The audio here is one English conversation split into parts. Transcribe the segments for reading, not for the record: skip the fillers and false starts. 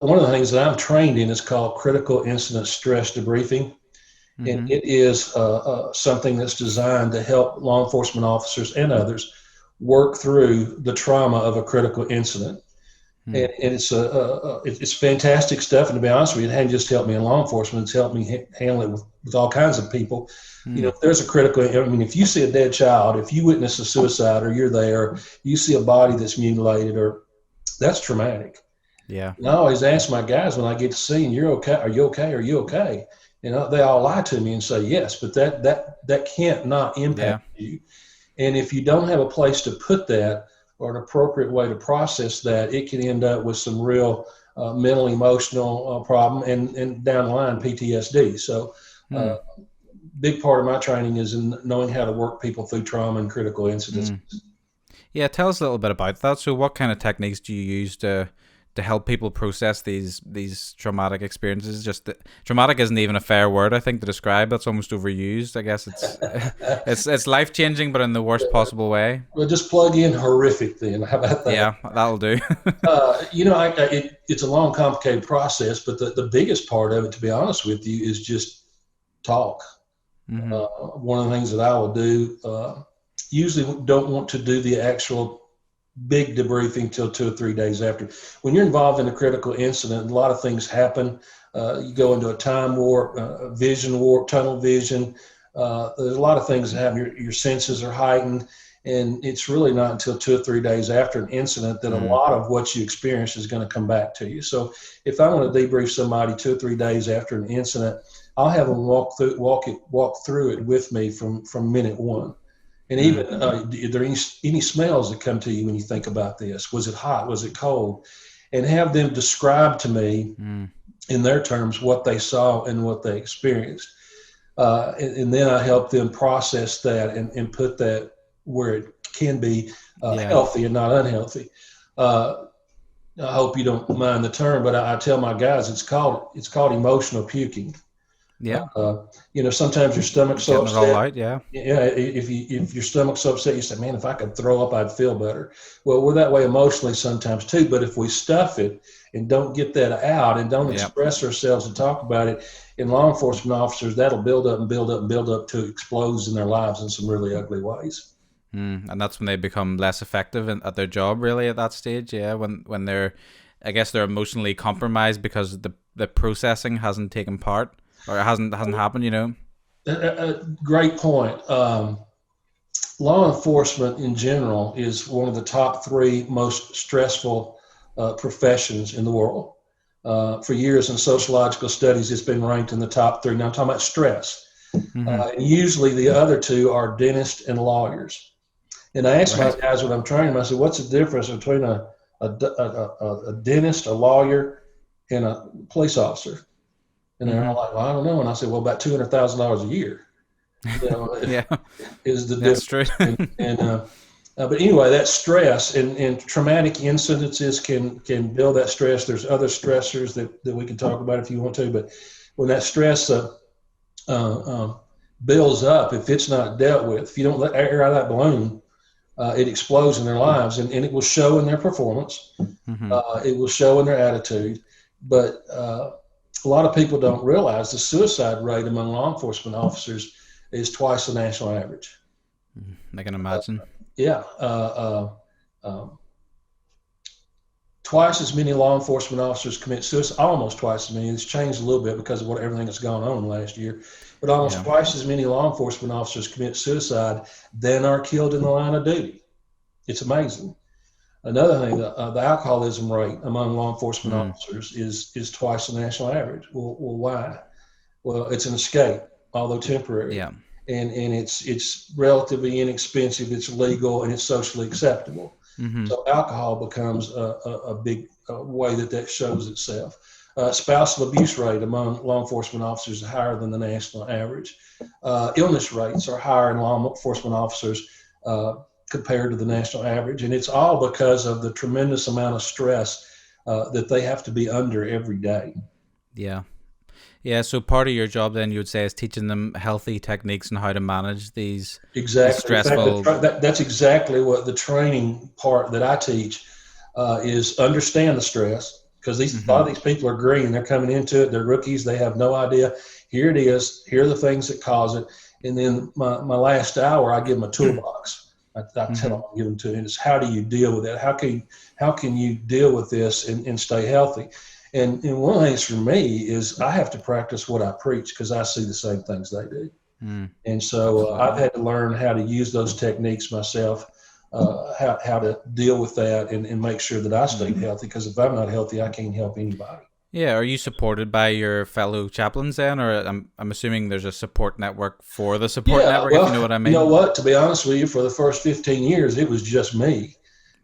one of the things that I'm trained in is called critical incident stress debriefing. And it is something that's designed to help law enforcement officers and others work through the trauma of a critical incident. And it's fantastic stuff. And to be honest with you, it hadn't just helped me in law enforcement; it's helped me handle it with all kinds of people. If there's a critical, if you see a dead child, if you witness a suicide, or you're there, you see a body that's mutilated, or that's traumatic. Yeah. And I always ask my guys when I get to scene, "You're okay? Are you okay? Are you okay?" They all lie to me and say yes, but that can't not impact you. And if you don't have a place to put that, or an appropriate way to process that, it can end up with some real mental, emotional problem, and down the line PTSD. So big part of my training is in knowing how to work people through trauma and critical incidents. Yeah, tell us a little bit about that. So what kind of techniques do you use to help people process these traumatic experiences? Just traumatic isn't even a fair word, I think, to describe. That's almost overused. I guess it's life changing, but in the worst possible way. Well, just plug in horrific then. How about that? Yeah, that'll do. It's a long, complicated process, but the biggest part of it, to be honest with you, is just talk. One of the things that I will do, usually don't want to do the actual big debriefing till 2 or 3 days after. When you're involved in a critical incident, a lot of things happen. You go into a time warp, vision warp, tunnel vision. There's a lot of things that happen. Your senses are heightened, and it's really not until 2 or 3 days after an incident that a lot of what you experience is going to come back to you. So if I want to debrief somebody 2 or 3 days after an incident, I'll have them walk through it with me from minute one. And even, are there any smells that come to you when you think about this? Was it hot? Was it cold? And have them describe to me in their terms what they saw and what they experienced. And then I help them process that and put that where it can be healthy and not unhealthy. I hope you don't mind the term, but I tell my guys it's called emotional puking. Yeah. Sometimes your stomach's so upset. All out, yeah. Yeah. If your stomach's so upset, you say, "Man, if I could throw up, I'd feel better." Well, we're that way emotionally sometimes too. But if we stuff it and don't get that out and don't express ourselves and talk about it, in law enforcement officers, that'll build up and build up and build up to explodes in their lives in some really ugly ways. And that's when they become less effective at their job, really, at that stage. Yeah, when they're emotionally compromised because the processing hasn't taken part. Or it hasn't happened, Great point. Law enforcement in general is one of the top 3 most stressful professions in the world. For years in sociological studies, it's been ranked in the top 3. Now I'm talking about stress. And usually the other 2 are dentists and lawyers. And I ask my guys when I'm training them, I said, "What's the difference between a dentist, a lawyer, and a police officer?" And they're all like, "Well, I don't know." And I said, "Well, about $200,000 a year, is the difference." That's true. But anyway, that stress and traumatic incidences can build that stress. There's other stressors that we can talk about if you want to. But when that stress builds up, if it's not dealt with, if you don't let air out of that balloon, it explodes in their lives, and it will show in their performance. It will show in their attitude. But a lot of people don't realize the suicide rate among law enforcement officers is twice the national average. I can imagine. Twice as many law enforcement officers commit suicide, almost twice as many. It's changed a little bit because of everything that's gone on last year, but almost twice as many law enforcement officers commit suicide than are killed in the line of duty. It's amazing. Another thing, the alcoholism rate among law enforcement officers is twice the national average. Well, why? Well, it's an escape, although temporary. Yeah. And it's relatively inexpensive, it's legal, and it's socially acceptable. So alcohol becomes a big way that shows itself. Spousal abuse rate among law enforcement officers is higher than the national average. Illness rates are higher in law enforcement officers compared to the national average. And it's all because of the tremendous amount of stress that they have to be under every day. Yeah. Yeah, so part of your job then, you would say, is teaching them healthy techniques and how to manage these stressful... That's exactly what the training part that I teach is understand the stress, because a lot of these people are green. They're coming into it. They're rookies. They have no idea. Here it is. Here are the things that cause it. And then my last hour, I give them a toolbox. I tell them, I give them to them. It's how do you deal with that? How can you deal with this and stay healthy? And one of the things for me is I have to practice what I preach because I see the same things they do. And so I've had to learn how to use those techniques myself, how to deal with that and make sure that I stay healthy, because if I'm not healthy, I can't help anybody. Yeah, are you supported by your fellow chaplains then, or I'm assuming there's a support network for the support network, if you know what I mean? You know what? To be honest with you, for the first 15 years, it was just me,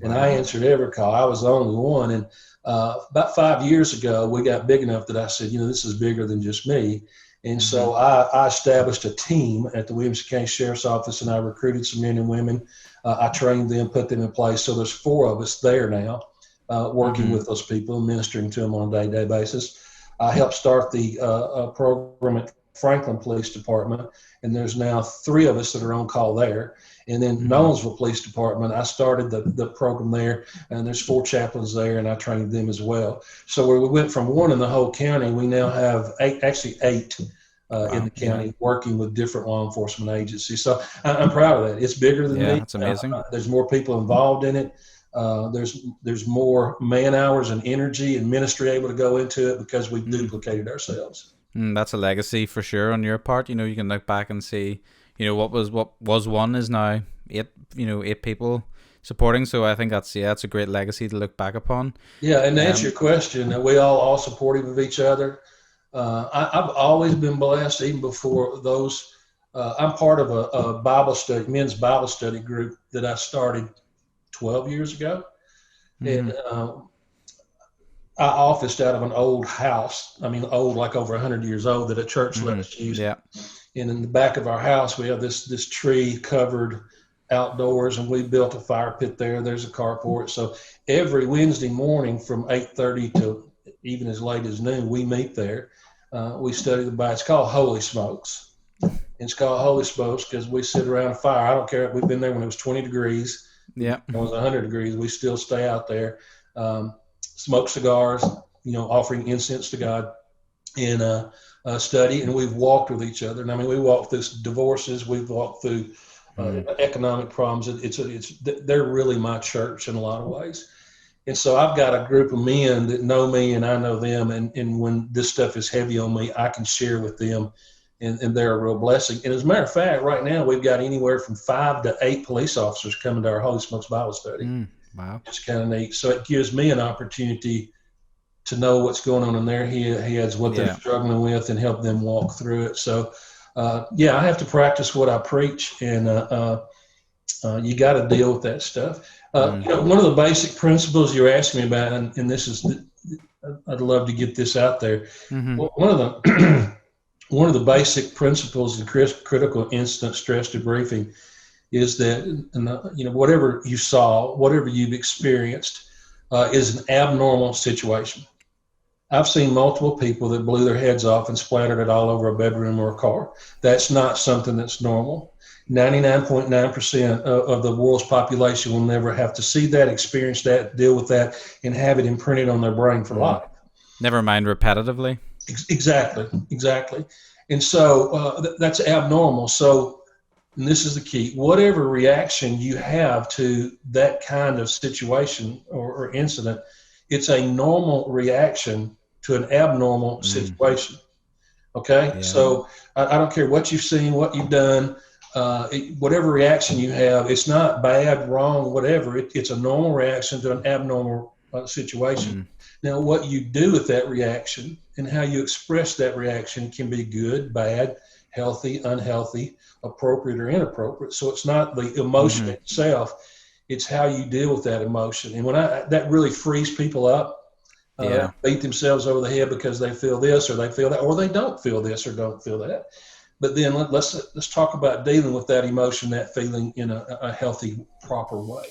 and I answered every call. I was the only one, and about 5 years ago, we got big enough that I said, this is bigger than just me, and so I established a team at the Williamson County Sheriff's Office, and I recruited some men and women. I trained them, put them in place, so there's 4 of us there now. Working with those people and ministering to them on a day-to-day basis. I helped start the program at Franklin Police Department, and there's now 3 of us that are on call there. And then Nolensville Police Department, I started the program there, and there's 4 chaplains there, and I trained them as well. So where we went from 1 in the whole county, we now have 8 in the county working with different law enforcement agencies. So I'm proud of that. It's bigger than me. Yeah, that's amazing. There's more people involved in it. There's more man hours and energy and ministry able to go into it because we've duplicated ourselves. That's a legacy for sure on your part. You can look back and see, what was 1 is now 8. 8 people supporting. So I think that's a great legacy to look back upon. Yeah, and to answer your question, we all supportive of each other. I've always been blessed, even before those. I'm part of a Bible study, men's Bible study group that I started 12 years ago. And I officed out of an old house. I mean, old, like over 100 years old, that a church let us use. Yeah. And in the back of our house, we have this tree covered outdoors, and we built a fire pit there. There's a carport. So every Wednesday morning from 8:30 to even as late as noon, we meet there. We study the Bible. It's called Holy Smokes. It's called Holy Smokes because we sit around a fire. I don't care. We've been there when it was 20 degrees. Yeah, it was 100 degrees. We still stay out there, smoke cigars, offering incense to God, and study. And we've walked with each other. And I mean, we walked through divorces. We've walked through economic problems. They're really my church in a lot of ways. And so I've got a group of men that know me, and I know them. And when this stuff is heavy on me, I can share with them. And they're a real blessing. And as a matter of fact, right now we've got anywhere from 5 to 8 police officers coming to our Holy Smokes Bible study. Wow. It's kind of neat. So it gives me an opportunity to know what's going on in their heads, what they're struggling with, and help them walk through it. So, I have to practice what I preach, and you got to deal with that stuff. One of the basic principles you're asking me about, and this is, I'd love to get this out there. One of the basic principles in critical incident stress debriefing is that, whatever you saw, whatever you've experienced, is an abnormal situation. I've seen multiple people that blew their heads off and splattered it all over a bedroom or a car. That's not something that's normal. 99.9% of the world's population will never have to see that, experience that, deal with that, and have it imprinted on their brain for life. Never mind repetitively. Exactly. And so that's abnormal. So, and this is the key, whatever reaction you have to that kind of situation or incident, it's a normal reaction to an abnormal situation. Okay? Yeah. So I don't care what you've seen, what you've done, whatever reaction you have, it's not bad, wrong, whatever. It's a normal reaction to an abnormal situation. Now, what you do with that reaction and how you express that reaction can be good, bad, healthy, unhealthy, appropriate, or inappropriate. So it's not the emotion itself, it's how you deal with that emotion. And when that really frees people up, beat themselves over the head because they feel this or they feel that, or they don't feel this or don't feel that. But then let's talk about dealing with that emotion, that feeling in a healthy, proper way.